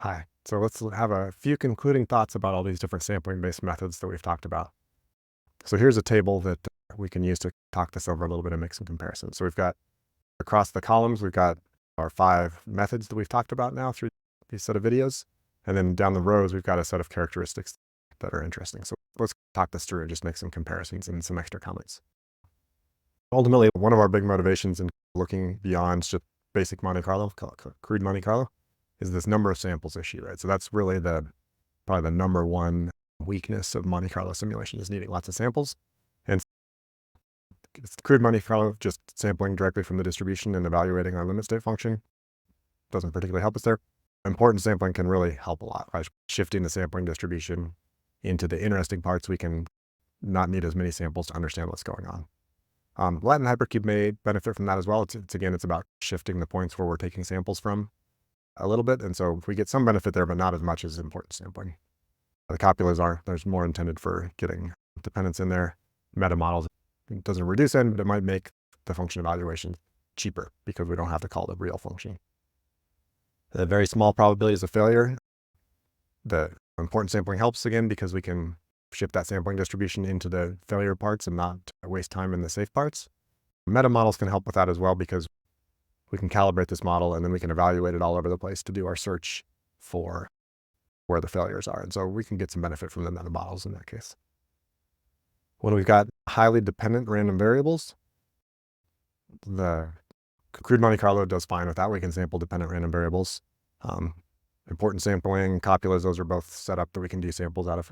Hi. So let's have a few concluding thoughts about all these different sampling-based methods that we've talked about. So here's a table that we can use to talk this over a little bit and make some comparisons. So we've got across the columns, we've got our 5 methods that we've talked about now through these set of videos. And then down the rows, we've got a set of characteristics that are interesting. So let's talk this through and just make some comparisons and some extra comments. Ultimately, one of our big motivations in looking beyond just basic Monte Carlo, crude Monte Carlo, is this number of samples issue, right? So that's really probably the number one weakness of Monte Carlo simulation is needing lots of samples. And crude Monte Carlo, just sampling directly from the distribution and evaluating our limit state function doesn't particularly help us there. Important sampling can really help a lot, right? Shifting the sampling distribution into the interesting parts, we can not need as many samples to understand what's going on. Latin hypercube may benefit from that as well. It's about shifting the points where we're taking samples from a little bit. And so we get some benefit there, but not as much as important sampling. The copulas there's more intended for getting dependence in there. Metamodels, it doesn't reduce n, but it might make the function evaluation cheaper because we don't have to call the real function. The very small probabilities of failure, the important sampling helps again because we can shift that sampling distribution into the failure parts and not waste time in the safe parts. Metamodels can help with that as well because we can calibrate this model and then we can evaluate it all over the place to do our search for where the failures are. And so we can get some benefit from the metamodels in that case. When we've got highly dependent random variables, the crude Monte Carlo does fine with that. We can sample dependent random variables. Important sampling, copulas, those are both set up that we can do samples out of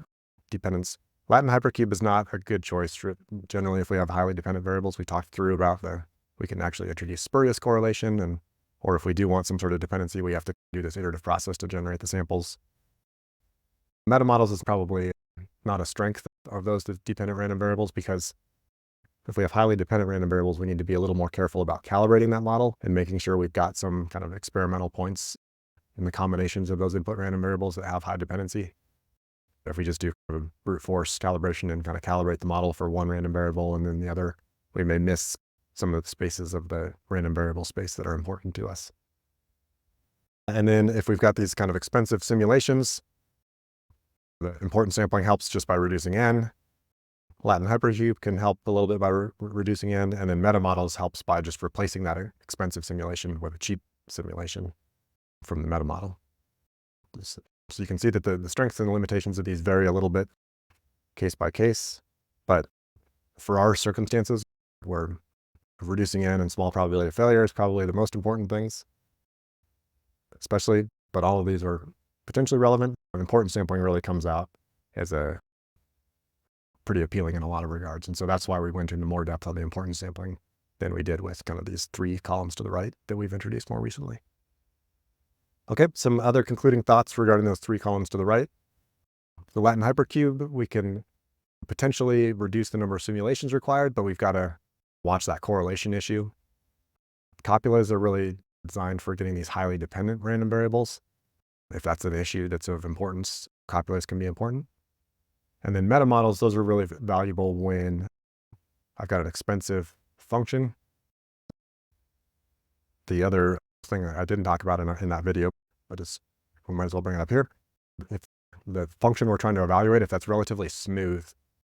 dependence. Latin hypercube is not a good choice. Generally, if we have highly dependent variables, we talked through about we can actually introduce spurious correlation, or if we do want some sort of dependency, we have to do this iterative process to generate the samples. Metamodels is probably not a strength of those dependent random variables because if we have highly dependent random variables, we need to be a little more careful about calibrating that model and making sure we've got some kind of experimental points in the combinations of those input random variables that have high dependency. If we just do kind of brute force calibration and kind of calibrate the model for one random variable and then the other, we may miss some of the spaces of the random variable space that are important to us. And then if we've got these kind of expensive simulations, the important sampling helps just by reducing n. Latin hypercube can help a little bit by reducing n, and then metamodels helps by just replacing that expensive simulation with a cheap simulation from the metamodel. So you can see that the strengths and the limitations of these vary a little bit case by case, but for our circumstances, where reducing n and small probability of failure is probably the most important things, but all of these are potentially relevant. Important sampling really comes out as a pretty appealing in a lot of regards. And so that's why we went into more depth on the important sampling than we did with kind of these 3 columns to the right that we've introduced more recently. Okay, some other concluding thoughts regarding those 3 columns to the right. The Latin hypercube, we can potentially reduce the number of simulations required, but we've got to watch that correlation issue. Copulas are really designed for getting these highly dependent random variables. If that's an issue that's of importance, copulas can be important. And then metamodels, those are really valuable when I've got an expensive function. The other thing I didn't talk about in that video, but we might as well bring it up here. If the function we're trying to evaluate, if that's relatively smooth,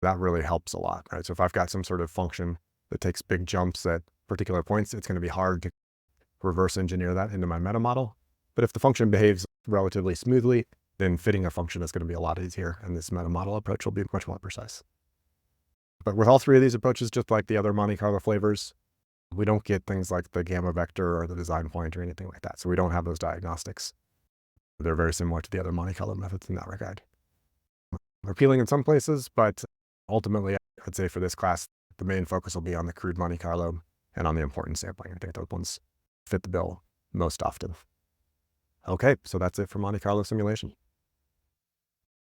that really helps a lot, right? So if I've got some sort of function that takes big jumps at particular points, it's going to be hard to reverse engineer that into my metamodel. But if the function behaves relatively smoothly, then fitting a function is going to be a lot easier, and this metamodel approach will be much more precise. But with all 3 of these approaches, just like the other Monte Carlo flavors, we don't get things like the gamma vector or the design point or anything like that. So we don't have those diagnostics. They're very similar to the other Monte Carlo methods in that regard. They're appealing in some places, but ultimately, I'd say for this class, the main focus will be on the crude Monte Carlo and on the important sampling. I think those ones fit the bill most often. Okay, so that's it for Monte Carlo simulation.